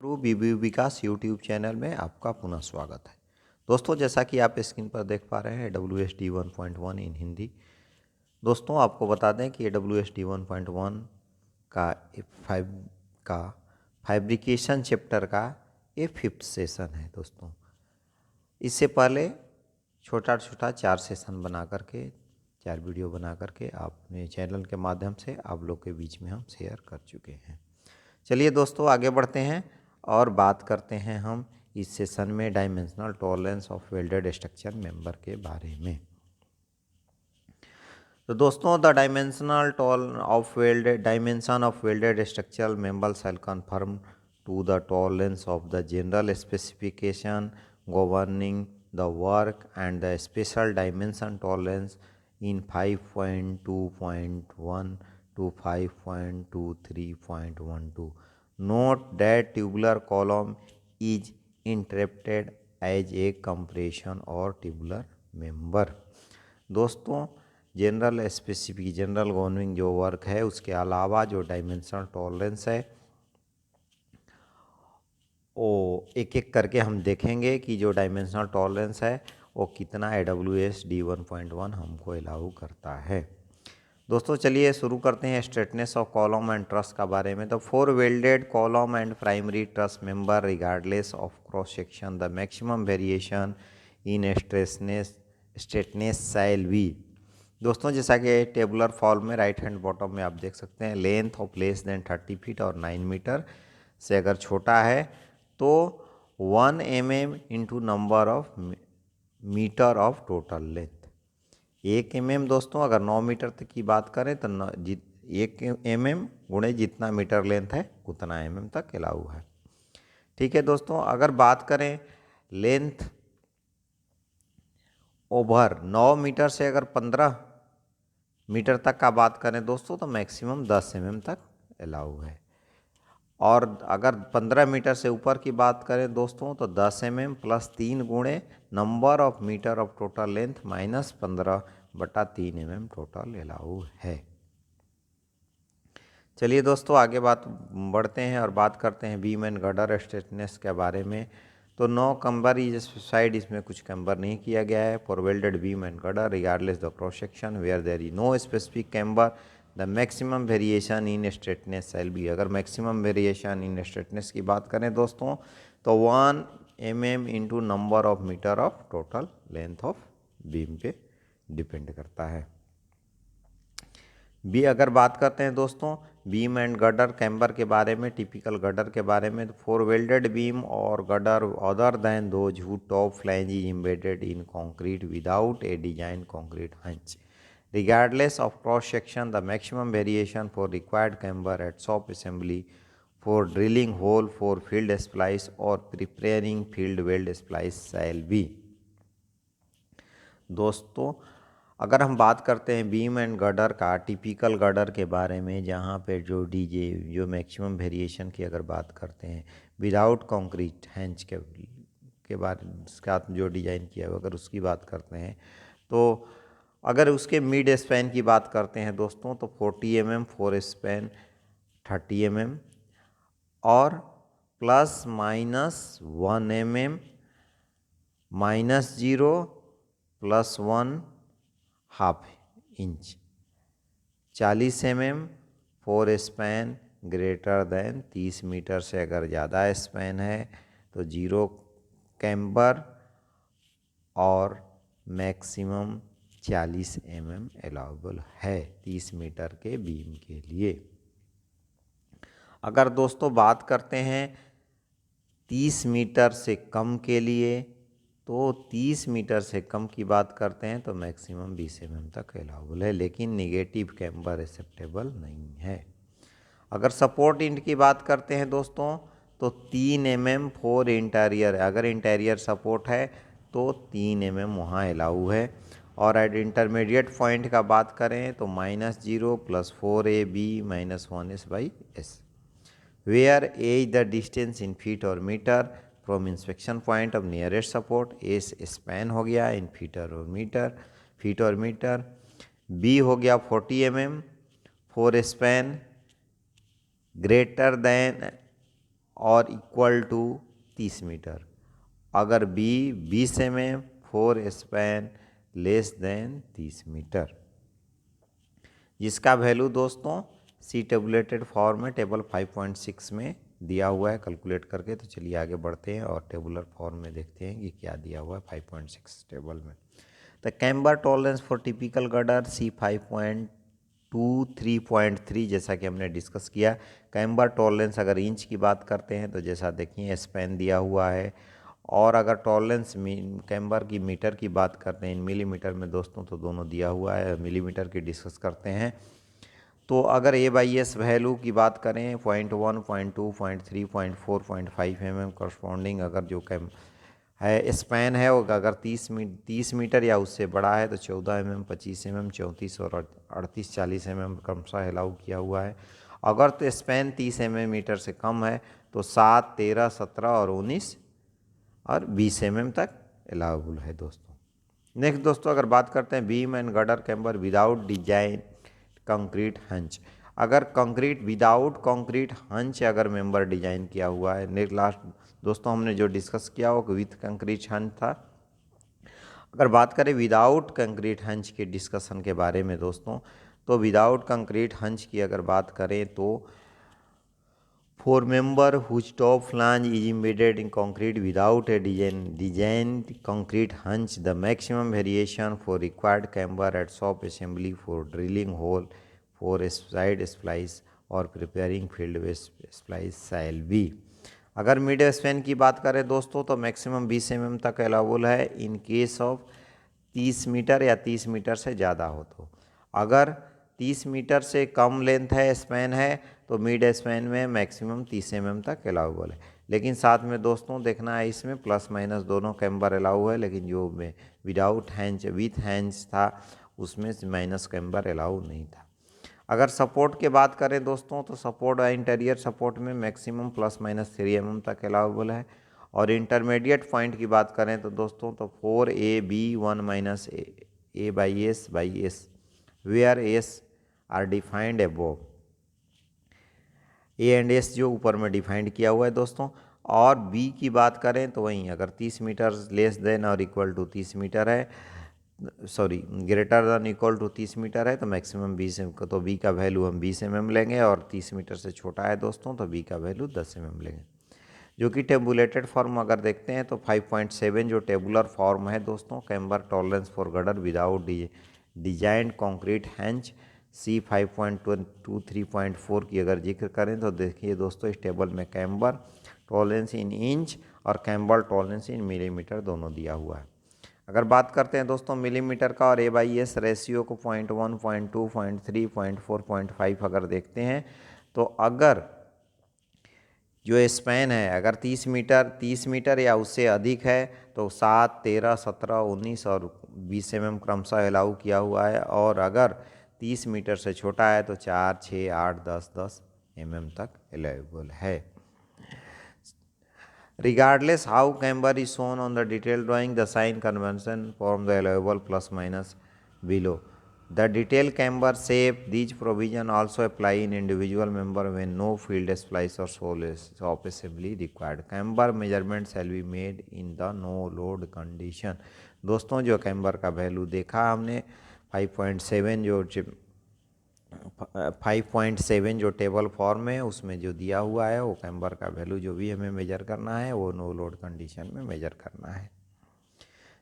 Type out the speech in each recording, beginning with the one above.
Pro बीबी विकास YouTube channel में आपका पुनः स्वागत है। दोस्तों, जैसा कि आप स्क्रीन पर देख पा रहे हैं WSD 1.1 इन हिंदी। दोस्तों, आपको बता दें कि WSD 1.1 का फाइव का फैब्रिकेशन चैप्टर का ये 5th सेशन है। दोस्तों, इससे पहले छोटा छोटा 4 सेशन बना करके 4 वीडियो बना करके अपने चैनल के माध्यम से आप लोग के बीच में हम शेयर कर चुके हैं। चलिए दोस्तों, आगे बढ़ते हैं और बात करते हैं हम इस सेशन में dimensional tolerance of welded structure member के बारे में। तो दोस्तों, the dimension of welded structural member shall conform to the tolerance of the general specification governing the work and the special dimension tolerance in 5.2.1 to 5.23.12. Note that tubular column is interpreted as a compression or tubular member. दोस्तों, general governing जो work है उसके अलावा जो dimensional tolerance है वो एक एक करके हम देखेंगे कि जो डायमेंशनल टॉलरेंस है वो कितना AWSD 1.1 हमको अलाउ करता है। दोस्तों, चलिए शुरू करते हैं straightness of column and truss का बारे में। तो for welded column and primary truss member regardless of cross section the maximum variation in straightness shall B. दोस्तों, जैसा कि टेबुलर फॉर्म में राइट हैंड बॉटम में आप देख सकते हैं, length of less than 30 feet और 9 मीटर से अगर छोटा है तो 1 mm into number of meter of total length. 1 mm दोस्तों अगर 9 मीटर तक की बात करें तो 1 mm गुणे जितना मीटर लेंथ है उतना mm तक अलाउ है। ठीक है दोस्तों, अगर बात करें लेंथ ओवर 9 मीटर से अगर 15 मीटर तक का बात करें दोस्तों तो मैक्सिमम 10 mm तक अलाउ है। और अगर 15 मीटर से ऊपर की बात करें दोस्तों तो 10 mm प्लस 3 गुणे number of meter of total length minus 15/3 mm total allow है। चलिए दोस्तों, आगे बात बढ़ते हैं और बात करते हैं बीम एंड गर्डर स्ट्रेटनेस के बारे में। तो नो कम्बर इज साइड, इसमें कुछ कैम्बर नहीं किया गया है। For welded beam and girder regardless the cross section where there is no specific camber the maximum variation in straightness shall be. अगर मैक्सिमम वेरिएशन इन स्ट्रेटनेस की बात करें दोस्तों तो 1 mm into number of meter of total length of beam पे depend करता है। B अगर बात करते हैं दोस्तों बीम एंड गर्डर कैम्बर के बारे में, टिपिकल गर्डर के बारे में, तो फॉर वेल्डेड बीम और girder other than those who top flange is embedded in concrete without A design concrete hunch regardless of cross section the maximum variation for required camber at shop assembly for drilling hole for field splice or preparing field weld splice shall be। दोस्तों, अगर हम बात करते हैं beam and girder का typical girder के बारे में, जहाँ पे जो मैक्सिमम वेरिएशन की अगर बात करते हैं विदाउट कंक्रीट हैंच के बारे में, उसका जो डिज़ाइन किया हुआ अगर उसकी बात करते हैं तो अगर उसके मिड स्पैन की बात करते हैं दोस्तों तो 40 mm फोर स्पैन 30 mm और प्लस माइनस 1 mm -0 प्लस 1/2 inch 40 mm for span greater than 30 meter से अगर ज़्यादा स्पैन है तो 0 कैम्बर और मैक्सिमम 40 mm अलाउबल है 30 मीटर के बीम के लिए। अगर दोस्तों बात करते हैं 30 मीटर से कम के लिए तो 30 मीटर से कम की बात करते हैं तो मैक्सिमम 20 mm तक अलाउबल है, लेकिन निगेटिव कैम्बर एक्सेप्टेबल नहीं है। अगर सपोर्ट इंट की बात करते हैं दोस्तों तो 3 mm फोर इंटीरियर, अगर इंटीरियर सपोर्ट है तो 3 mm वहाँ अलाउ है। और एट इंटरमीडिएट पॉइंट का बात करें तो -0 plus 4AB -1S/S where a is the distance in feet और metre from inspection point of nearest support. S span हो गया इन फीट और मीटर। बी हो गया 40 mm for span greater than और इक्वल टू 30 मीटर। अगर B 20 mm for span less than 30 metre, जिसका value दोस्तों सी टेबुलेटेड फॉर्म में टेबल 5.6 में दिया हुआ है कैलकुलेट करके। तो चलिए आगे बढ़ते हैं और टेबुलर फॉर्म में देखते हैं कि क्या दिया हुआ है 5.6 टेबल में। तो camber tolerance for typical girder C 5.23.3, जैसा कि हमने डिस्कस किया। कैम्बर टॉलरेंस अगर इंच की बात करते हैं तो जैसा देखिए स्पैन दिया हुआ है, और अगर टॉलरेंस कैम्बर की मीटर की बात करते हैं इन मिलीमीटर में दोस्तों तो दोनों दिया हुआ है, मिलीमीटर की डिस्कस करते हैं। तो अगर A/S वैल्यू की बात करें 0.1, 0.2, 0.3, 0.4, 0.5 mm करस्पॉन्डिंग, अगर जो कैम है स्पैन है वो अगर 30 मीटर या उससे बड़ा है तो 14 mm, 25 mm, 34 और 38, 40 mm क्रमशः अलाउ किया हुआ है। अगर तो स्पैन 30 mm से कम है तो 7, 13, 17 और 19 और 20 mm तक अलाउबल है दोस्तों। नेक्स्ट दोस्तों अगर बात करते हैं beam and girder camber without design concrete hunch, अगर कंक्रीट विदाउट कंक्रीट हंच अगर मेंबर डिजाइन किया हुआ है। नेक्स्ट लास्ट दोस्तों हमने जो डिस्कस किया वो विथ कंक्रीट हंच था। अगर बात करें विदाउट कंक्रीट हंच के डिस्कशन के बारे में दोस्तों, तो विदाउट कंक्रीट हंच की अगर बात करें तो for member whose top flange is embedded in concrete without a designed concrete hunch, the maximum variation for required camber at shop assembly for drilling hole for a side splice or preparing field base splice shall be। अगर mid span की बात करें दोस्तों तो maximum 20 mm तक allowable है in case of 30 metre या 30 meter से ज़्यादा हो तो। अगर 30 मीटर से कम लेंथ है स्पैन है तो मिड स्पैन में मैक्सिमम 30 mm तक अलाउबल है। लेकिन साथ में दोस्तों देखना है इसमें प्लस माइनस दोनों कैम्बर अलाउ है, लेकिन जो में विदाउट हैंच विथ हैंच था उसमें माइनस कैम्बर अलाउ नहीं था। अगर सपोर्ट की बात करें दोस्तों तो सपोर्ट इंटीरियर सपोर्ट में मैक्सिमम प्लस माइनस 3 mm तक अलाउबल है। और इंटरमीडिएट पॉइंट की बात करें तो दोस्तों तो 4AB1 minus A/S where S are defined above. A and S जो ऊपर में डिफाइंड किया हुआ है दोस्तों। और B की बात करें तो वहीं अगर 30 मीटर लेस देन और इक्वल टू 30 मीटर है, sorry greater than equal to 30 meter है तो मैक्सिमम 20 mm, तो B का वैल्यू हम 20 mm लेंगे। और 30 मीटर से छोटा है दोस्तों तो B का वैल्यू 10 mm लेंगे। जो कि टेबुलेटेड फॉर्म अगर देखते हैं तो 5.7 जो टेबुलर फॉर्म है दोस्तों camber tolerance for girder without designed concrete haunch C 5.23.4 की अगर जिक्र करें तो देखिए दोस्तों इस टेबल में कैम्बर टॉलरेंस इन इंच और कैम्बर टॉलरेंस इन मिलीमीटर दोनों दिया हुआ है। अगर बात करते हैं दोस्तों मिलीमीटर का और A/S रेशियो को 0.1, 0.2, 0.3, 0.4, 0.5 अगर देखते हैं तो अगर जो स्पैन है अगर 30 मीटर या उससे अधिक है तो 7, 13, 17, 19 और 20 mm क्रमशः अलाउ किया हुआ है। और अगर 30 मीटर से छोटा है तो 4, 6, 8, 10 mm तक अलाउबल है। Regardless how camber is shown on the detailed drawing, the sign convention form the allowable plus minus below. The detailed camber shape, these provision also apply in individual member when no field splice or shop assembly required. Camber measurement shall be made in the no load condition. दोस्तों जो camber का value देखा हमने 5.7 जो table form है उसमें जो दिया हुआ है वो कैम्बर का वैल्यू जो भी हमें मेजर करना है वो नो लोड कंडीशन में मेजर करना है।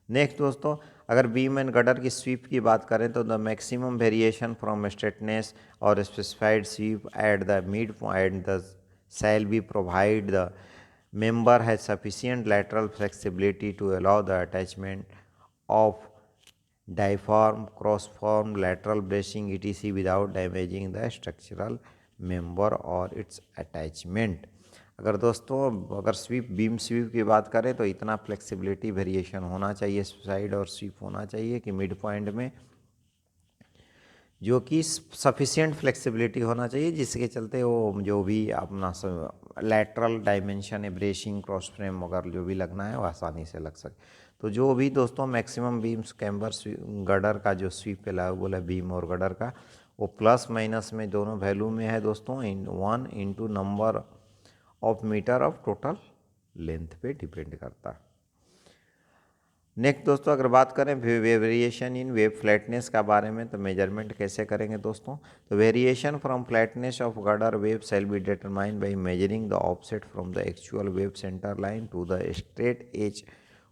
नेक्स्ट दोस्तों अगर बीम एंड गटर की स्वीप की बात करें तो the maximum variation from straightness और specified sweep at the mid point the shall be provide द member has sufficient lateral flexibility to allow the attachment of diaphragm, cross-form, lateral bracing etc. without damaging the structural member or its attachment। अगर दोस्तों अगर SVEEP beam SVEEP की बात करें तो इतना flexibility variation होना चाहिए साइड और स्वीप होना चाहिए कि मिड पॉइंट में जो कि सफिशिएंट फ्लेक्सिबिलिटी होना चाहिए जिसके चलते वो जो भी अपना lateral dimension bracing cross frame वगैरह जो भी लगना है वो आसानी से लग सके। तो जो भी दोस्तों मैक्सिमम बीम्स कैम्बर गडर का जो स्वीप अलाउबल है बीम और गडर का वो प्लस माइनस में दोनों वैल्यू में है दोस्तों 1 into number of meter of total length पे डिपेंड करता है। नेक्स्ट दोस्तों अगर बात करें वेरिएशन इन वेव फ्लैटनेस का बारे में, तो मेजरमेंट कैसे करेंगे दोस्तों। तो variation from flatness of girder web shall be determined by measuring the offset from the actual web centre line to the straight edge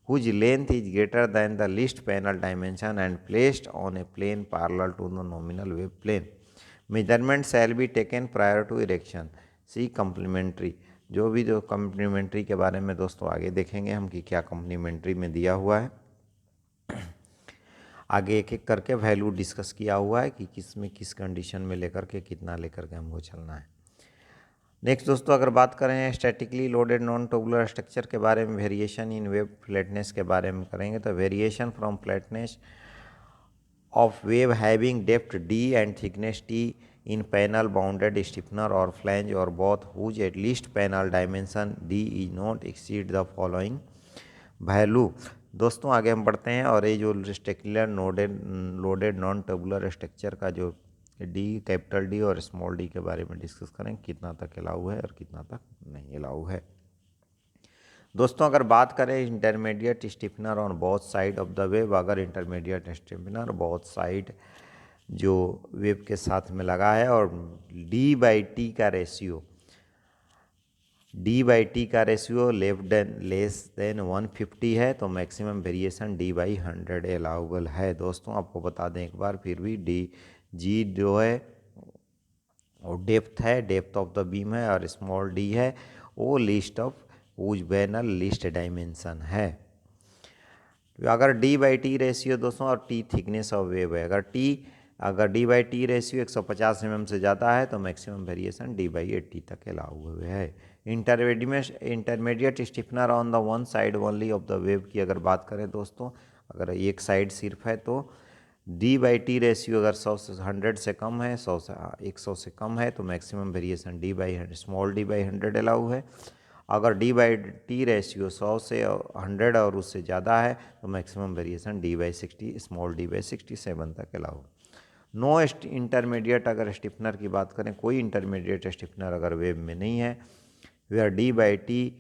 whose length is greater than the least panel dimension and placed on a plane parallel to the nominal wave plane. Measurement shall be taken prior to erection. See complementary. जो complementary के बारे में दोस्तों आगे देखेंगे हम कि क्या कम्प्लीमेंट्री में दिया हुआ है। आगे एक एक करके वैल्यू डिस्कस किया हुआ है कि किस में किस कंडीशन में लेकर के कितना लेकर के हमको चलना है। नेक्स्ट दोस्तों अगर बात करें statically loaded non tubular structure के बारे में, वेरिएशन इन वेव फ्लैटनेस के बारे में करेंगे। तो variation from flatness of web having depth d and thickness t in panel bounded stiffener और फ्लैंज और both who's at least panel dimension d is not exceed the following value. दोस्तों आगे हम बढ़ते हैं और ये जो स्टेकुलर लोडेड नॉन टूबुलर स्ट्रक्चर का जो डी कैपिटल डी और स्मॉल डी के बारे में डिस्कस करें, कितना तक अलाउ है और कितना तक नहीं अलाउ है। दोस्तों अगर बात करें intermediate stiffener on both side of the wave, अगर इंटरमीडिएट स्टिफनर बोथ साइड जो वेव के साथ में लगा है और डी बाई टी का रेशियो लेस देन 150 है तो maximum variation d by 100 allowable है। दोस्तों आपको बता दें एक बार फिर भी जी जो है और डेप्थ है, डेप्थ ऑफ द बीम है, और स्मॉल डी है वो list of whose panel list dimension है। अगर d बाई टी रेशियो दोस्तों और t थिकनेस ऑफ वेव है, अगर d by t ratio 150 mm से ज़्यादा है तो मैक्सिमम वेरिएशन d बाई 80 तक अलाउ हुए है। Intermediate stiffener on the one side only of the wave की अगर बात करें दोस्तों, अगर एक साइड सिर्फ है तो d बाई टी रेशियो अगर 100 से कम है, 100 से कम है तो maximum variation small D by 100 allow है। अगर d बाई टी रेशियो 100 से 100 और उससे ज़्यादा है तो maximum variation d by 60 small d by 67 तक अलाउ। नो इंटरमीडिएट अगर स्टिफनर की बात करें, कोई इंटरमीडिएट स्टिफनर अगर वेव में नहीं है where d by t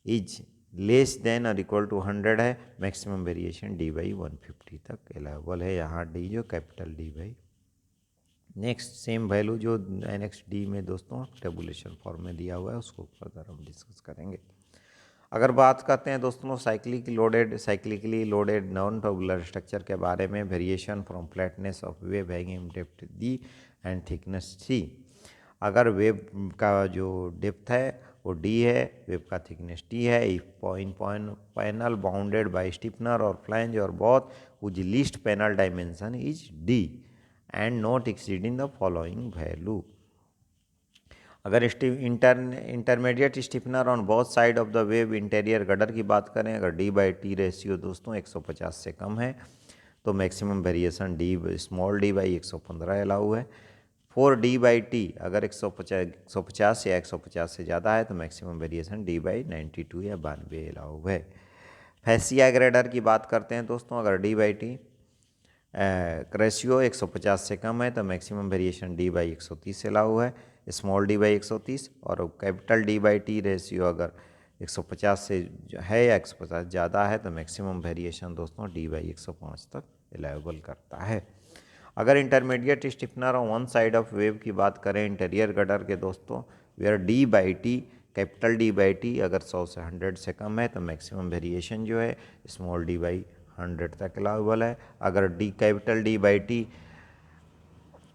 is less than और इक्वल टू 100 है, मैक्सिमम वेरिएशन d बाई 150 तक अलाउबल है। यहाँ d जो capital D by. Next same value जो एनेक्स डी में दोस्तों टेबुलेशन फॉर्म में दिया हुआ है उसको फर्दर हम डिस्कस करेंगे। अगर बात करते हैं दोस्तों cyclically loaded non tubular structure के बारे में, variation from flatness of web having depth d and thickness c। अगर वेव का जो डेप्थ है वो d है, वेव का थिकनेस t है, if panel bounded by stiffener और फ्लैंज और both whose least panel dimension is d and not exceeding the following value. अगर intermediate stiffener on both side of the web interior girder की बात करें, अगर d by t ratio दोस्तों 150 से कम है तो maximum variation small d by 115 allow है। फॉर d बाई टी अगर 150 या 150 से ज़्यादा है तो मैक्सिमम वेरिएशन d बाई 92 या 92 अलाउ है। फैसिया ग्रेडर की बात करते हैं दोस्तों, अगर d बाई टी रेशियो 150 से कम है तो maximum variation d by 130 allow है, स्मॉल d बाई 130, और capital D by t ratio अगर 150 से है या 150 ज़्यादा है तो मैक्सिमम वेरिएशन दोस्तों d बाई 105 तक अलाउबल करता है। अगर intermediate stiffener on one side of web की बात करें इंटीरियर गडर के दोस्तों, where d by t capital D by t अगर 100 से 100 से कम है तो मैक्सिमम वेरिएशन जो है स्मॉल d बाई 100 तक अलाउबल है। अगर capital D by T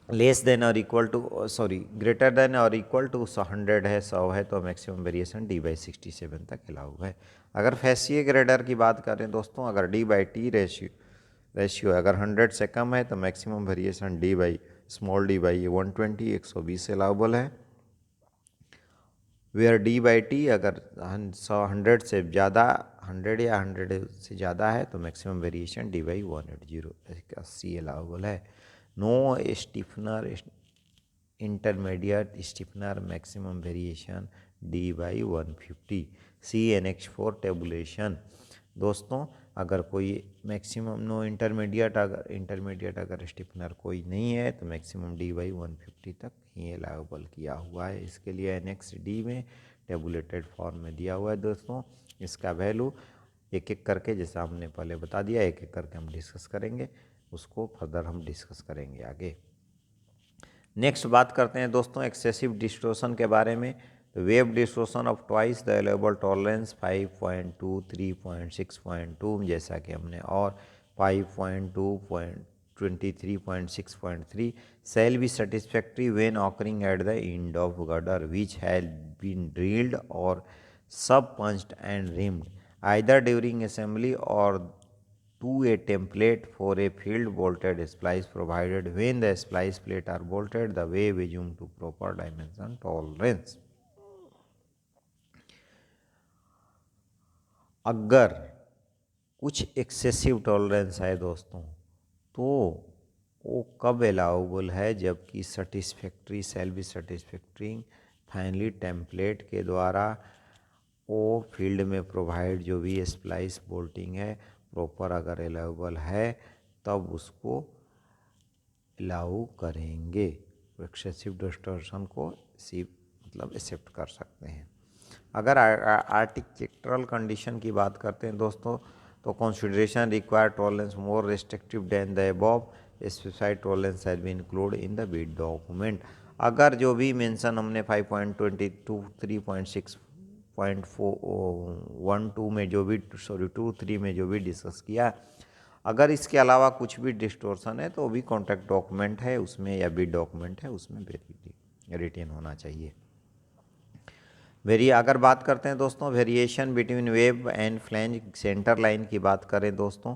less than और इक्वल टू ग्रेटर देन और इक्वल टू 100 है तो मैक्सिमम वेरिएशन d बाई 67 तक अलाउ है। अगर फैसिए ग्रेडर की बात करें दोस्तों, अगर d बाई टी रेशियो अगर 100 से कम है तो maximum variation small d by 120 allowable है। वेयर d बाई टी अगर 100 से ज़्यादा 100 या 100 से ज़्यादा है तो maximum variation d by 180 allowable है। No stiffener intermediate stiffener maximum variation d by 150। See annex for tabulation. दोस्तों अगर कोई मैक्सिमम नो इंटरमीडिएट अगर स्टिफनर कोई नहीं है तो मैक्सिमम d बाई 150 तक ही अलाउबल किया हुआ है। इसके लिए एनेक्स डी में टेबुलेटेड फॉर्म में दिया हुआ है दोस्तों। इसका वैल्यू एक एक करके, जैसा हमने पहले बता दिया, एक एक करके हम डिस्कस करेंगे, उसको फर्दर हम डिस्कस करेंगे आगे। नेक्स्ट बात करते हैं दोस्तों एक्सेसिव डिस्टोर्शन के बारे में। तो wave distortion of twice the allowable tolerance 5.2, 3.6.2 जैसा कि हमने, और 5.2, 23.6.3 shall be satisfactory when occurring at the end of girder which has been drilled or sub-punched and rimmed either during assembly or to a template for a field bolted splice provided when the splice plate are bolted the wave assumed to proper dimension tolerance। अगर कुछ excessive tolerance है दोस्तों तो वो कब allowable है, जबकि satisfactory shall be satisfactory finally template के द्वारा वो फील्ड में प्रोवाइड जो भी स्प्लाइस बोल्टिंग है प्रॉपर अगर अलाउबल है तब उसको अलाउ करेंगे, एक्सेसिव डिस्टॉर्शन को मतलब एक्सेप्ट कर सकते हैं। अगर आर्किटेक्चरल कंडीशन की बात करते हैं दोस्तों तो consideration require tolerance more restrictive than the above specified tolerance has been include in the bid document. अगर जो भी मेंशन हमने 5.22, 3.6.412 में जो भी 23 में जो भी डिस्कस किया, अगर इसके अलावा कुछ भी डिस्टोर्शन है तो वो भी कॉन्ट्रैक्ट डॉक्यूमेंट है उसमें या बिड डॉक्यूमेंट है उसमें रिटेन होना चाहिए। अगर बात करते हैं दोस्तों variation between wave and flange centre line की बात करें दोस्तों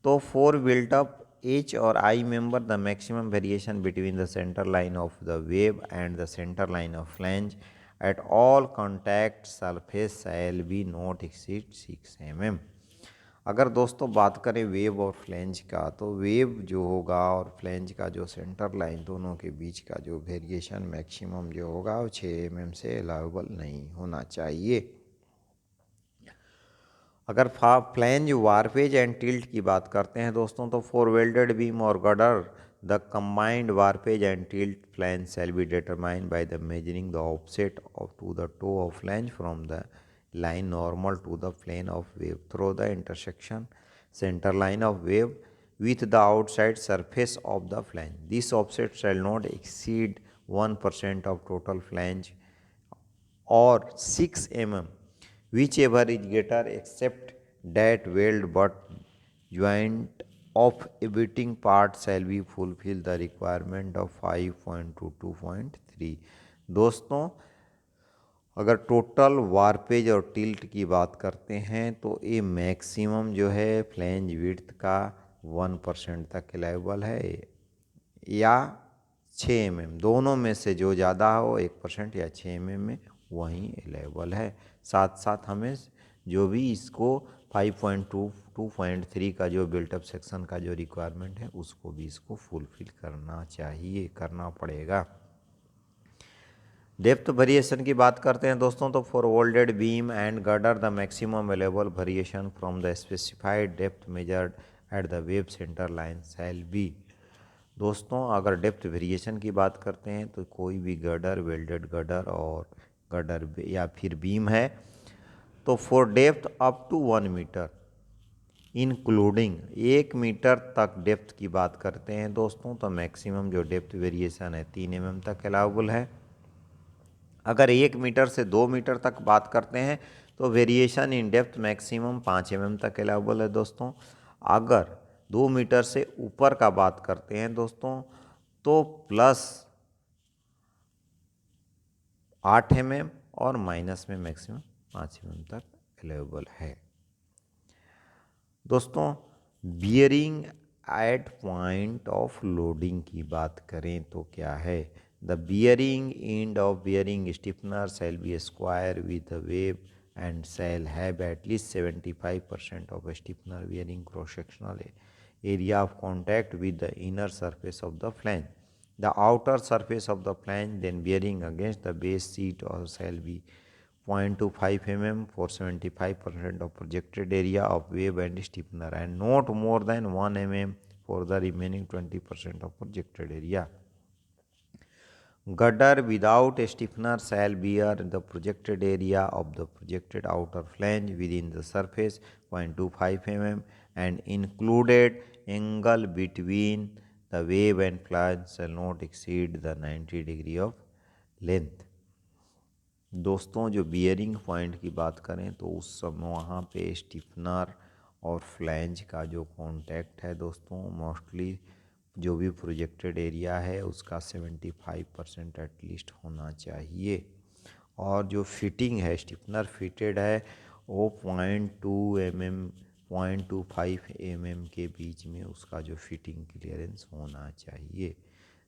तो फॉर बिल्ट अप एच और I member the maximum variation between the centre line of the web and the centre line of flange at all contact surface shall be not exceed 6 mm। अगर दोस्तों बात करें wave और flange का तो wave जो होगा और फ्लैंज का जो सेंटर लाइन दोनों के बीच का जो वेरिएशन मैक्सिमम जो होगा वो 6 mm से अलाउबल नहीं होना चाहिए। अगर फ्लैंज वार्पेज एंड टिल्ट की बात करते हैं दोस्तों तो फॉर वेल्डेड बीम और girder the combined warpage and tilt flange shall be determined by the measuring the offset of to the toe of flange from the line normal to the plane of wave through the intersection center line of wave with the outside surface of the flange. This offset shall not exceed 1% of total flange or 6 mm whichever is greater except that weld but joint of abutting part shall be fulfill the requirement of 5.22.3। दोस्तों अगर total वार्पेज और tilt की बात करते हैं तो ये maximum जो है फ्लैंज विड्थ का 1% तक अलाउबल है या 6 mm, दोनों में से जो ज़्यादा हो 1% या 6 mm में वहीं अलाउबल है। साथ साथ हमें जो भी इसको 5.2.3 का जो बिल्टअप सेक्शन का जो रिक्वायरमेंट है उसको भी इसको फुलफिल करना चाहिए, करना पड़ेगा। डेप्थ वेरिएशन की बात करते हैं दोस्तों तो for welded beam and girder the maximum available variation from the specified depth measured at the wave centre line shall be. दोस्तों अगर डेप्थ वेरिएशन की बात करते हैं तो कोई भी गर्डर, वेल्डेड गर्डर और गर्डर या फिर बीम है तो for depth up to 1 meter including 1 meter तक डेप्थ की बात करते हैं दोस्तों तो मैक्सिमम जो डेप्थ वेरिएशन है 3 mm तक अलाउबल है। अगर 1 मीटर से 2 मीटर तक बात करते हैं तो variation in depth maximum 5 mm तक अलाउबल है दोस्तों। अगर 2 मीटर से ऊपर का बात करते हैं दोस्तों तो प्लस 8 mm और माइनस में मैक्सिमम 5 mm तक अलाउबल है। दोस्तों bearing at point of loading की बात करें तो क्या है, the bearing end of bearing stiffener shall be square with the wave and shall have at least 75% of stiffener bearing cross sectional area of contact with the inner surface of the flange. The outer surface of the flange then bearing against the base sheet or shall be 0.25 mm for 75% of projected area of wave and stiffener and not more than 1 mm for the remaining 20% of projected area। Girder without a stiffener shall bear the projected area of the projected outer flange within the surface 0.25 mm and included angle between the wave and flange shall not exceed the 90 degree of length। दोस्तों जो bearing point की बात करें तो उस समय वहाँ पे स्टिफनर और फ्लैंज का जो कांटेक्ट है दोस्तों, मोस्टली जो भी प्रोजेक्टेड एरिया है उसका 75% एटलीस्ट होना चाहिए। और जो फिटिंग है, स्टिफनर फिटेड है, वो 0.2 mm 0.25 mm के बीच में उसका जो फिटिंग क्लियरेंस होना चाहिए,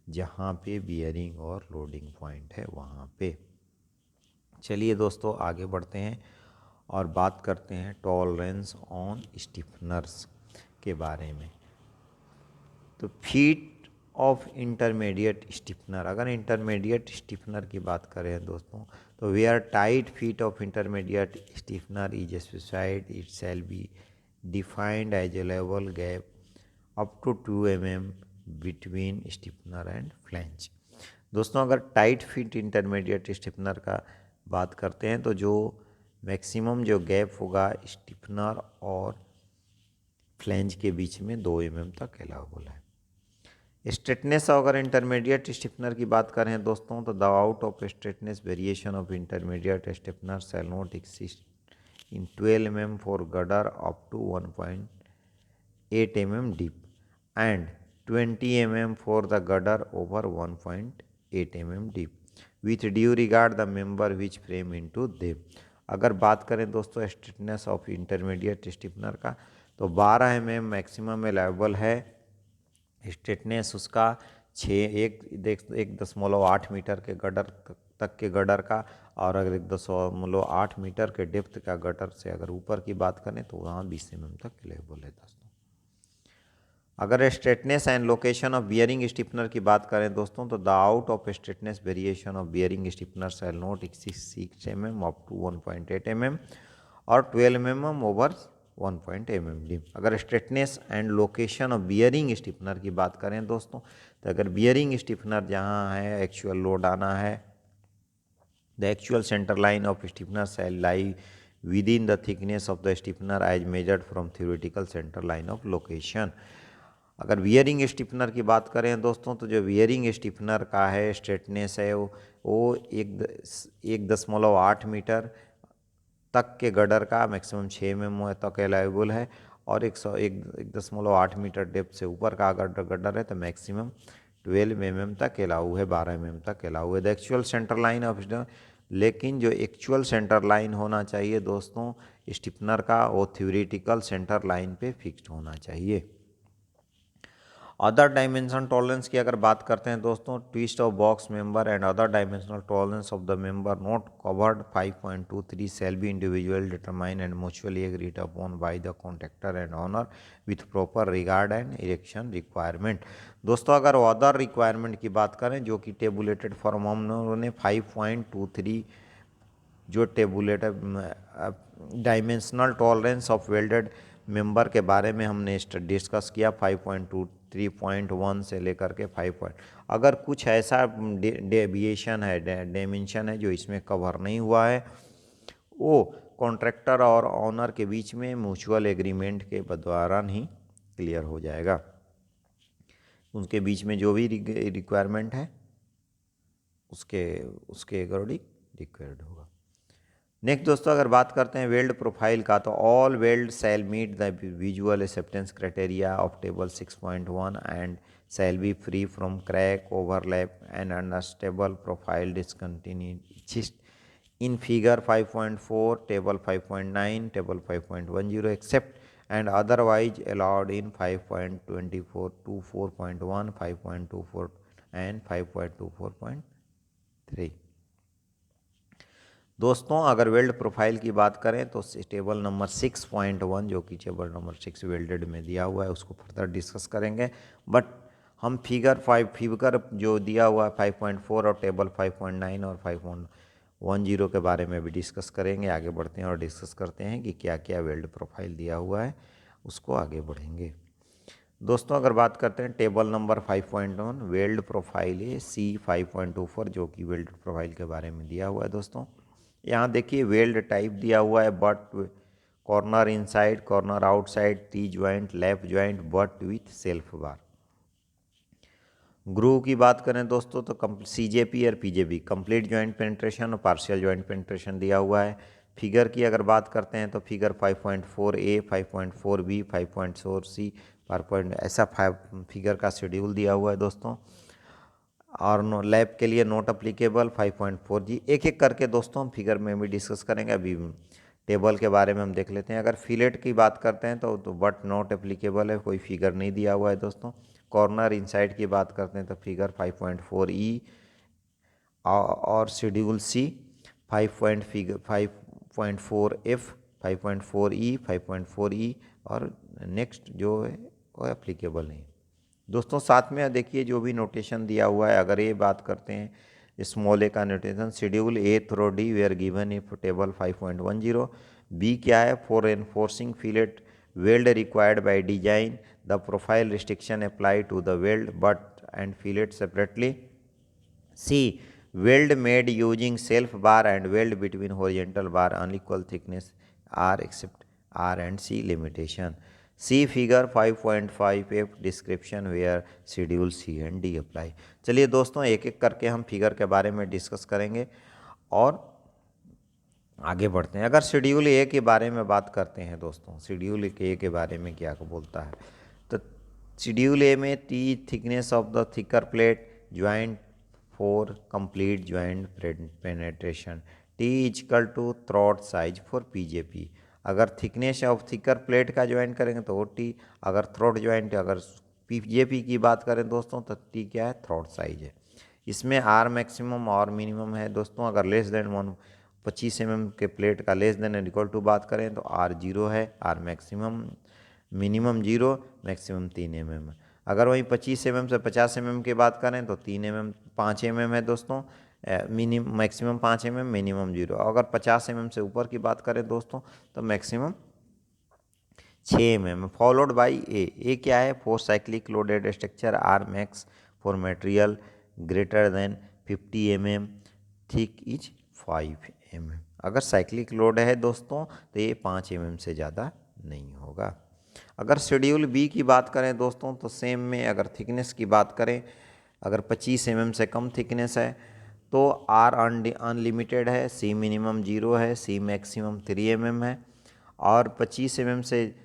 जहाँ पे बियरिंग और लोडिंग पॉइंट है वहाँ पे। चलिए दोस्तों आगे बढ़ते हैं और बात करते हैं टॉलरेंस ऑन स्टिफनर्स के बारे में। तो फीट ऑफ इंटरमीडिएट स्टिफनर, अगर इंटरमीडिएट स्टिफनर की बात करें दोस्तों, तो where tight fit of intermediate stiffener is specified it shall be defined as a level gap up to 2 mm between stiffener and flange. दोस्तों अगर टाइट फिट इंटरमीडिएट स्टिफनर का बात करते हैं तो जो मैक्सिमम जो गैप होगा स्टिफनर और फ्लैंज के बीच में 2 mm तक अलाउबल है। स्ट्रेटनेस अगर इंटरमीडिएट स्टिफनर की बात करें दोस्तों, तो the out of straightness variation of intermediate stiffener shall not exist in 12 mm for girder up to 1.8 mm deep and 20 mm for the girder over 1.8 mm deep with due regard the member which frame into them. अगर बात करें दोस्तों straightness of intermediate stiffener का, तो 12 mm maximum allowable है। Straightness उसका 1.8 metre के gutter तक के गटर का, और अगर 1.8 मीटर के डेप्थ का गटर से अगर ऊपर की बात करें तो वहाँ 20 mm तक अवेलेबल है दोस्तों। अगर straightness and location of bearing stiffener की बात करें दोस्तों, तो the out of straightness variation of bearing stiffener shall not exceed 6 mm up to 1.8 mm और 12 mm ओवर 1.8 mm। अगर straightness and location of bearing stiffener की बात करें दोस्तों, तो अगर बियरिंग स्टिफनर जहाँ है एक्चुअल लोड आना है, the actual centre line of stiffener shall lie with the thickness of the stiffener as measured from theoretical centre line of location. अगर वियरिंग स्टिफनर की बात करें दोस्तों, तो जो वियरिंग स्टिफनर का है स्ट्रेटनेस है वो 1.8 मीटर तक के गडर का मैक्सिमम 6 mm तक अलाउबल है, और 1.8 मीटर डेप्थ से ऊपर का अगर गडर है तो मैक्सिमम 12 mm तक अलाउ है, 12 mm तक अलाउ है। The actual centre line of, लेकिन जो एक्चुअल सेंटर लाइन होना चाहिए दोस्तों स्टिफनर का, वो थ्योरेटिकल सेंटर लाइन पे फिक्स्ड होना चाहिए। अदर डायमेंशन टॉलरेंस की अगर बात करते हैं दोस्तों, twist of box member and other dimensional tolerance of the member not covered 5.23 shall be individual determine and mutually agreed upon by the contractor and owner with proper regard and erection requirement. दोस्तों अगर other requirement की बात करें जो कि tabulated form हमने 5.23 जो tabulated dimensional tolerance of welded member के बारे में हमने डिस्कस किया 5.23.1 से लेकर के 5. अगर कुछ ऐसा डेविएशन है, डायमेंशन है जो इसमें कवर नहीं हुआ है, वो कॉन्ट्रैक्टर और ऑनर के बीच में म्यूचुअल एग्रीमेंट के द्वारा ही क्लियर हो जाएगा। उनके बीच में जो भी रिक्वायरमेंट है उसके अकॉर्डिंग रिक्वायर्ड होगा। नेक्स्ट दोस्तों अगर बात करते हैं वेल्ड प्रोफाइल का, तो all weld shall meet the visual acceptance criteria of table 6.1 and shall be free from crack, overlap and unstable profile discontinuities in figure 5.4, table 5.9, table 5.10 except and otherwise allowed in 5.24, 24.1, 5.24 and 5.24.3। दोस्तों अगर weld profile की बात करें तो table number 6.1 जो कि table number 6 welded में दिया हुआ है उसको फर्दर डिस्कस करेंगे, बट हम फिगर जो दिया हुआ है 5.4 और टेबल 5.9 और 5.10 के बारे में भी डिस्कस करेंगे। आगे बढ़ते हैं और डिस्कस करते हैं कि क्या क्या वेल्ड प्रोफाइल दिया हुआ है, उसको आगे बढ़ेंगे। दोस्तों अगर बात करते हैं टेबल नंबर 5.1 वेल्ड प्रोफाइल है C5.24 जो कि वेल्ड प्रोफाइल के बारे में दिया हुआ है दोस्तों। यहाँ देखिए वेल्ड टाइप दिया हुआ है, but corner inside, corner outside, T joint, left joint, but with self bar. Groove की बात करें दोस्तों तो CJP और PJP कंप्लीट ज्वाइंट पेनिट्रेशन और पार्शियल ज्वाइंट पेनिट्रेशन दिया हुआ है। फिगर की अगर बात करते हैं तो फिगर 5.4A, 5.4B, 5.4C, 5. ऐसा 5 फिगर का शेड्यूल दिया हुआ है दोस्तों। और लैब के लिए नोट अप्लीकेबल 5.4G। एक एक करके दोस्तों हम फिगर में भी डिस्कस करेंगे। अभी टेबल के बारे में हम देख लेते हैं। अगर फिलेट की बात करते हैं तो बट नॉट एप्लीकेबल है, कोई फिगर नहीं दिया हुआ है दोस्तों। कॉर्नर इनसाइड की बात करते हैं तो फिगर 5.4E और schedule C 5.4F, 5.4E, 5.4E और नेक्स्ट जो है वो एप्लीकेबल नहीं। दोस्तों साथ में देखिए जो भी नोटेशन दिया हुआ है, अगर ये बात करते हैं स्मॉल ए का notation schedule A through D वे are given if table 5.10। B क्या है, for enforcing fillet weld required by design the profile restriction apply to the weld butt and fillet separately. C weld made using self bar and weld between horizontal bar unequal thickness are except R and C limitation. C figure 5.5F description where schedule C and D apply। चलिए दोस्तों एक एक करके हम figure के बारे में discuss करेंगे और आगे बढ़ते हैं। अगर शेड्यूल ए के बारे में बात करते हैं दोस्तों, शेड्यूल ए के बारे में क्या बोलता है तो शेड्यूल ए में T thickness of the thicker plate joint for complete joint penetration, T equal to throat size for PJP। अगर थिकनेस ऑफ थिकर प्लेट का ज्वाइंट करेंगे तो वो टी, अगर थ्रॉट ज्वाइंट अगर PJP की बात करें दोस्तों तो टी क्या है, थ्रॉट साइज है। इसमें आर मैक्सिमम और मिनिमम है दोस्तों। अगर लेस देन 25 mm के प्लेट का less than and equal to बात करें तो R 0 है, R maximum, minimum 0, maximum 3 mm है। अगर वहीं 25 mm से 50 mm की बात करें तो 3 mm 5 mm है दोस्तों, मिनिमम मैक्सिमम 5 mm, मिनिमम 0। अगर 50 mm से ऊपर की बात करें दोस्तों तो मैक्सिमम 6 mm फॉलोड बाई ए क्या है, four cyclic loaded structure R max for material greater than 50 mm thick is 5 mm। अगर साइक्लिक लोड है दोस्तों तो ये 5 mm से ज़्यादा नहीं होगा। अगर शेड्यूल बी की बात करें दोस्तों तो सेम में अगर थिकनेस की बात करें, अगर 25 mm से कम थिकनेस है तो आर अनलिमिटेड है, सी मिनिमम 0 है, सी मैक्सिमम 3 mm है। और 25 mm से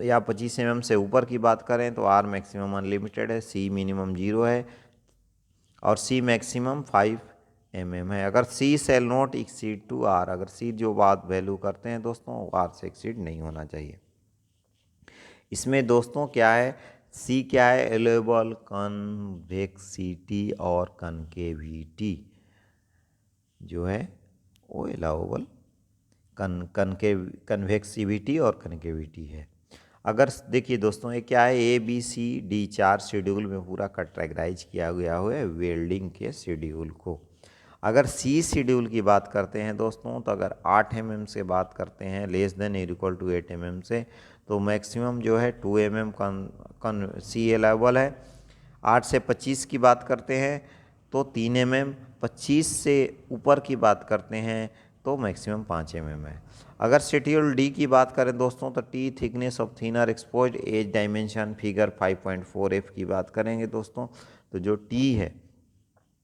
या 25 mm से ऊपर की बात करें तो आर मैक्सिमम अनलिमिटेड है, सी मिनिमम 0 है और सी मैक्सिमम 5 mm है। अगर C shall not exceed to R, अगर सी जो बात वैल्यू करते हैं दोस्तों वो आर से एक्सीड नहीं होना चाहिए। इसमें दोस्तों क्या है, सी क्या है, एलोएबल कन्वेक्सिटी और कनकेविटी जो है वो अलाउबल कन्वेक्सिविटी और कनकेविटी है। अगर देखिए दोस्तों ये क्या है, ABCD 4 शेड्यूल में पूरा कैटेगराइज किया गया हुआ है वेल्डिंग के शेड्यूल को। अगर C शेड्यूल की बात करते हैं दोस्तों तो अगर 8 mm से बात करते हैं less than equal to 8 mm से तो मैक्सिमम जो है 2 mm C अलाउबल है। 8 से 25 की बात करते हैं तो 3 mm, 25 से ऊपर की बात करते हैं तो मैक्सिमम 5 mm है। अगर शेड्यूल डी की बात करें दोस्तों तो T thickness of thinner exposed edge dimension figure 5.4F की बात करेंगे दोस्तों तो जो टी है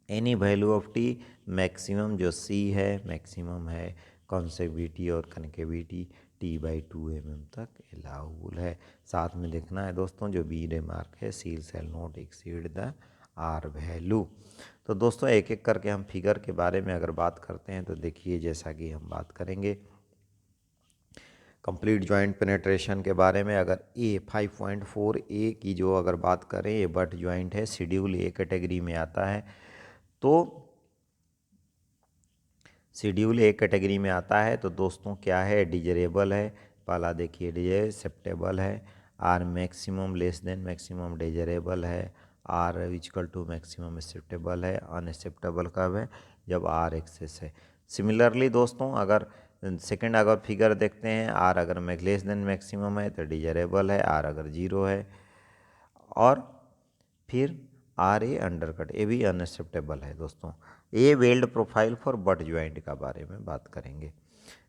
any value of T maximum जो सी है मैक्सिमम है कॉन्सेविटी और कनकेविटी T/2 mm तक अलाउबल है। साथ में देखना है दोस्तों जो बी रिमार्क है, seal shall not exceed the R value. तो दोस्तों एक एक करके हम फिगर के बारे में अगर बात करते हैं तो देखिए जैसा कि हम बात करेंगे कंप्लीट जॉइंट पेनेट्रेशन के बारे में। अगर ए 5.4A की जो अगर बात करें ये बट जॉइंट है, शेड्यूल ए कैटेगरी में आता है तो शेड्यूल ए कैटेगरी में आता है तो दोस्तों क्या है, डिजरेबल है। पहला देखिए डिजर एक्सेप्टेबल है, R maximum less than maximum desirable है, R equal to maximum acceptable है। अनएक्सेप्टेबल कब है, जब आर एक्सेस है। सिमिलरली दोस्तों अगर सेकंड अगर फिगर देखते हैं, आर अगर लेस देन मैक्सिमम है तो डिजायरेबल है, आर अगर जीरो है, और फिर आर ए अंडरकट, ये भी अनएक्सेप्टेबल है दोस्तों। ये weld profile for but joint का बारे में बात करेंगे।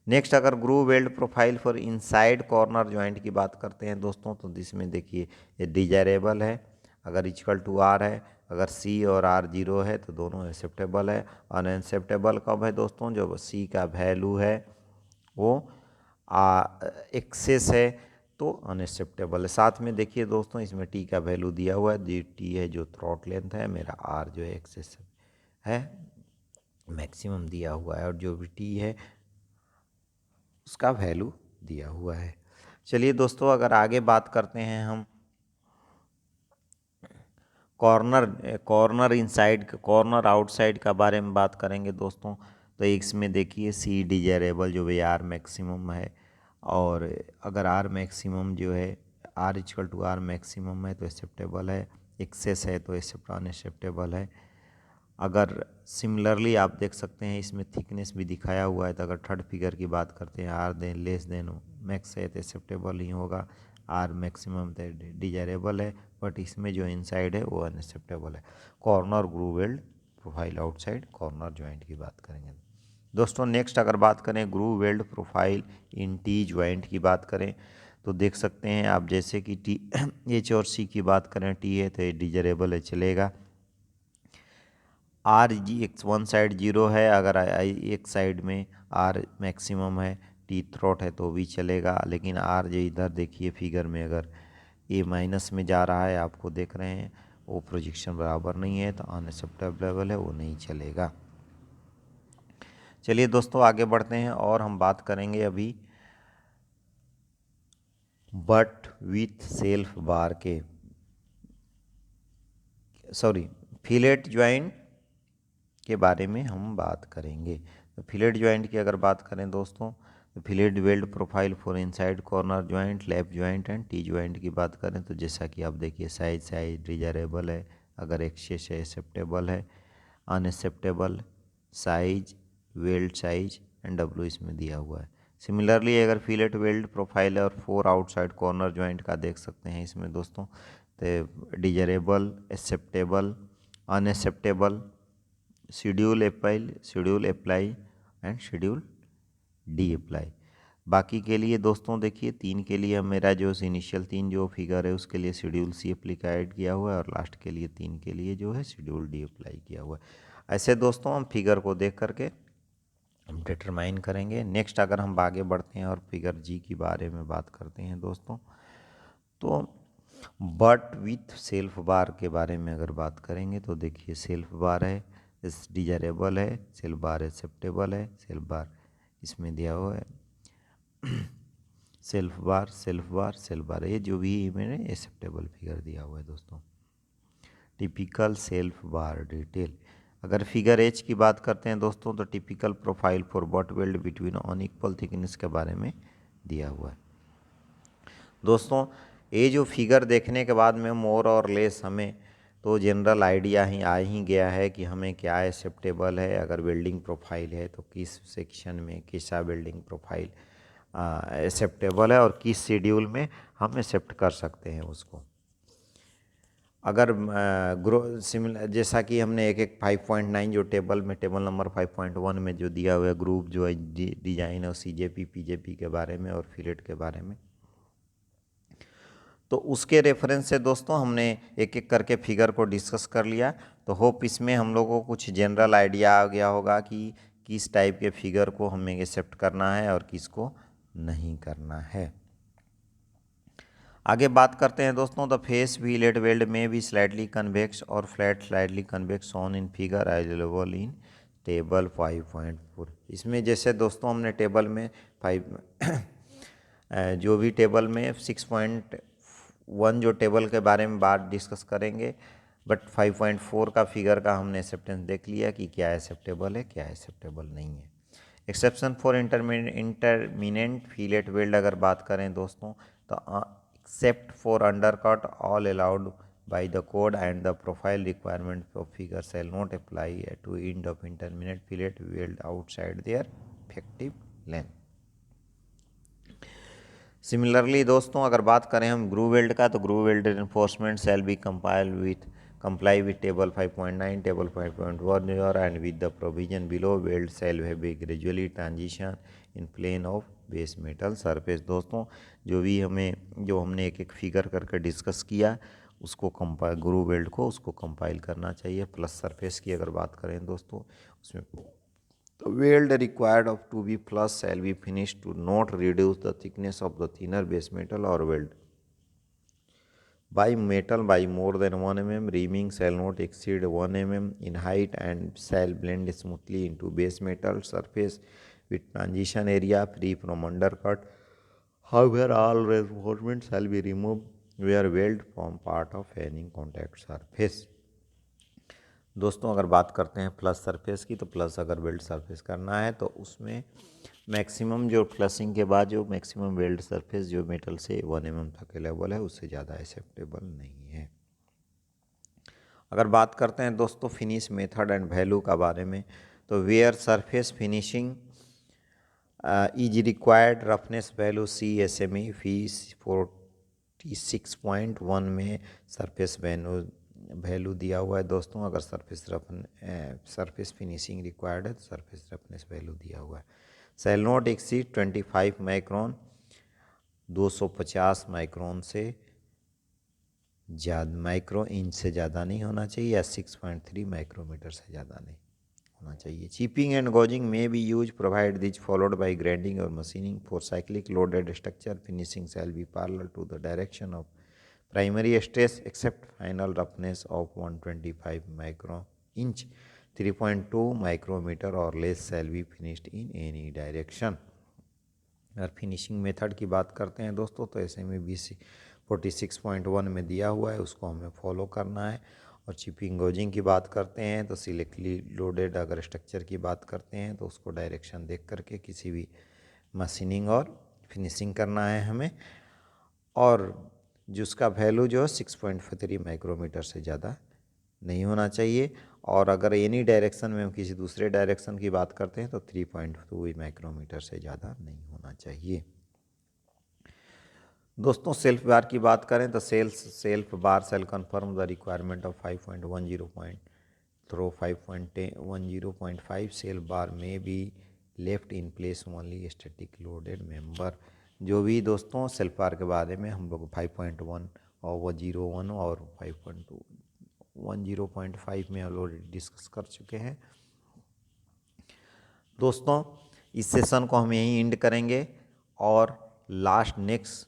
नेक्स्ट अगर groove weld profile for inside corner joint की बात करते हैं दोस्तों, तो इसमें देखिए ये डिजायरेबल है अगर इक्वल टू आर है, अगर सी और आर जीरो है तो दोनों एक्सेप्टेबल है। अनएक्सेप्टेबल कब है दोस्तों, जब सी का वैल्यू है वो एक्सेस है तो अनएक्सेप्टेबल है। साथ में देखिए दोस्तों इसमें टी का वैल्यू दिया हुआ है, टी है जो थ्रॉट लेंथ है, मेरा आर जो है एक्सेस है, मैक्सिमम दिया हुआ है, और जो भी टी है उसका वैल्यू दिया हुआ है। चलिए दोस्तों अगर आगे बात करते हैं हम कॉर्नर इनसाइड कॉर्नर आउटसाइड का बारे में बात करेंगे दोस्तों, तो इसमें देखिए सी डिजायरेबल जो भी आर मैक्सिमम है, और अगर आर मैक्सिमम जो है R equal to R maximum है तो एक्सेप्टेबल है, एक्सेस है तो अनएक्सेप्टेबल है। अगर सिमिलरली आप देख सकते हैं इसमें थिकनेस भी दिखाया हुआ है, तो अगर थर्ड फिगर की बात करते हैं R then less than max है तो एक्सेप्टेबल ही होगा, आर मैक्सिमम तो डिजायरेबल है, बट इसमें जो इनसाइड है वो अनएक्सेप्टेबल है। Corner groove weld profile outside corner joint की बात करेंगे दोस्तों। नेक्स्ट अगर बात करें groove weld profile in T joint की बात करें, तो देख सकते हैं आप जैसे कि टी एच और सी की बात करें, टी है तो ये डिजायरेबल है चलेगा, आर जी एक वन साइड जीरो है, अगर एक साइड में आर मैक्सिमम है, टी थ्रॉट है तो भी चलेगा, लेकिन आर जो इधर देखिए फिगर में अगर ए माइनस में जा रहा है आपको देख रहे हैं, वो प्रोजेक्शन बराबर नहीं है तो अनएक्सेप्टेबल है, वो नहीं चलेगा। चलिए दोस्तों आगे बढ़ते हैं और हम बात करेंगे अभी बट विथ सेल्फ बार के, सॉरी फिलेट ज्वाइंट के बारे में हम बात करेंगे। तो फिलेट ज्वाइंट की अगर बात करें दोस्तों, तो fillet weld profile for inside corner joint, left joint and T joint की बात करें, तो जैसा कि आप देखिए साइज डिजायरेबल है, अगर एक्सेस है एक्सेप्टेबल है, unacceptable size weld size and W इसमें दिया हुआ है। सिमिलरली अगर फिलेट वेल्ड प्रोफाइल और फोर आउटसाइड कॉर्नर ज्वाइंट का देख सकते हैं इसमें दोस्तों, तो desirable, acceptable, unacceptable, schedule apply and schedule D apply. बाकी के लिए दोस्तों देखिए तीन के लिए मेरा जो इनिशियल तीन जो फिगर है उसके लिए शेड्यूल सी अप्लीकाइड किया हुआ है, और लास्ट के लिए तीन के लिए जो है शेड्यूल डी अप्लाई किया हुआ है। ऐसे दोस्तों हम फिगर को देख करके हम डिटरमाइन करेंगे। नेक्स्ट अगर हम आगे बढ़ते हैं और फिगर जी के बारे में बात करते हैं दोस्तों, तो बट विथ सेल्फ बार के बारे में अगर बात करेंगे, तो देखिए सेल्फ बार है इस डिजायरेबल है, सेल्फ बार एक्सेप्टेबल है, सेल्फ बार इसमें दिया हुआ है सेल्फ बार सेल्फ बार सेल्फ बार, ये जो भी मैंने एक्सेप्टेबल फिगर दिया हुआ है दोस्तों। टिपिकल सेल्फ बार डिटेल, अगर फिगर एच की बात करते हैं दोस्तों, तो typical profile for butt weld between unequal thickness के बारे में दिया हुआ है दोस्तों। ये जो फिगर देखने के बाद में मोर और लेस हमें तो जनरल आइडिया ही आ ही गया है कि हमें क्या एक्सेप्टेबल है, अगर वेल्डिंग प्रोफाइल है तो किस सेक्शन में कैसा वेल्डिंग प्रोफाइल एक्सेप्टेबल है और किस शेड्यूल में हम एक्सेप्ट कर सकते हैं उसको। अगर सिमिलर जैसा कि हमने एक 5.9 जो टेबल में टेबल नंबर 5.1 में जो दिया हुआ है ग्रुप जो है डिजाइन और सीजेपी पीजेपी के बारे में और फिलेट के बारे में, तो उसके रेफरेंस से दोस्तों हमने एक एक करके फिगर को डिस्कस कर लिया। तो होप इसमें हम लोगों को कुछ जनरल आइडिया आ गया होगा कि किस टाइप के फिगर को हमें एक्सेप्ट करना है और किसको नहीं करना है। आगे बात करते हैं दोस्तों, द फेस फिलेट वेल्ड में भी स्लाइटली कन्वेक्स और flat slightly convex on in figure available in table 5.4। इसमें जैसे दोस्तों हमने टेबल में 5 जो भी टेबल में 6.1 जो टेबल के बारे में बात डिस्कस करेंगे, बट 5.4 का फिगर का हमने एक्सेप्टेंस देख लिया कि क्या एक्सेप्टेबल है क्या एक्सेप्टेबल नहीं है। एक्सेप्शन फॉर इंटरमिनेंट फिलेट वेल्ड अगर बात करें दोस्तों, तो except for undercut all allowed by the code and the profile requirement of figure shall not apply to end of intermediate fillet weld outside their effective length। Similarly दोस्तों अगर बात करें हम ग्रू वेल्ड का, तो groove weld reinforcement shall be comply with table 5.9, table 5.10 and with the provision below, weld shall have a gradually transition in plane of base metal surface। दोस्तों जो हमने एक एक फिगर करके डिस्कस किया उसको कंपाइल, ग्रू वेल्ड को उसको कंपाइल करना चाहिए। प्लस सरफेस की अगर बात करें दोस्तों, उसमें the weld required of to be plus shall be finished to not reduce the thickness of the thinner base metal or weld by metal by more than 1 mm. Reaming shall not exceed 1 mm in height and shall blend smoothly into base metal surface with transition area free from undercut. However, all reinforcements shall be removed where weld form part of any contact surface। दोस्तों अगर बात करते हैं plus surface की, तो plus अगर weld surface करना है तो उसमें मैक्सिमम जो प्लसिंग के बाद जो मैक्सिमम वेल्ड सरफेस जो मेटल से 1 mm तक के लेवल है उससे ज़्यादा एक्सेप्टेबल नहीं है। अगर बात करते हैं दोस्तों फिनिश मेथड एंड वैल्यू का बारे में, तो where surface finishing is required roughness value CSME फीस 46.1 में सरफेस वैल्यू दिया हुआ है दोस्तों। अगर सरफेस फिनिशिंग रिक्वायर्ड है तो सरफेस रफनेस वैल्यू दिया हुआ है। शैल नॉट एक्सीड 25 माइक्रोन, 250 माइक्रोन से ज़्यादा, माइक्रो इंच से ज़्यादा नहीं होना चाहिए, या 6.3 माइक्रोमीटर से ज़्यादा नहीं होना चाहिए। Chipping and gouging may be use provide this followed by grinding और machining for cyclic loaded structure. Finishing shall be parallel to the direction of primary stress except final roughness of 125 micro inch 3.2 micrometer or less shall be finished in any direction। अगर finishing method की बात करते हैं दोस्तों, तो SME BC 46.1 में दिया हुआ है, उसको हमें फॉलो करना है। और चिपिंग गोजिंग की बात करते हैं तो सिलेक्टली लोडेड अगर स्ट्रक्चर की बात करते हैं तो उसको डायरेक्शन देख करके किसी भी मशीनिंग और फिनिशिंग करना है हमें। और जिसका वैल्यू जो है 6.3 माइक्रोमीटर से ज़्यादा नहीं होना चाहिए। और अगर एनी डायरेक्शन में हम किसी दूसरे डायरेक्शन की बात करते हैं तो 3.2 माइक्रोमीटर से ज़्यादा नहीं होना चाहिए। दोस्तों सेल्फ बार की बात करें तो self bar shall confirm the requirement of 5.10.5 self bar may be left in place only static loaded member. जो भी दोस्तों सेल्फ बार के बारे में हम लोग 5.1 और 101 और 5.2 10.5 में ऑलरेडी डिस्कस कर चुके हैं। दोस्तों इस सेशन को हम यहीं एंड करेंगे और नेक्स्ट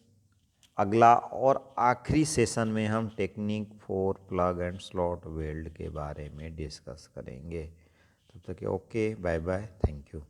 अगला और आखिरी सेशन में हम technique for plug and slot weld के बारे में डिस्कस करेंगे। तब तक okay, bye bye, thank you.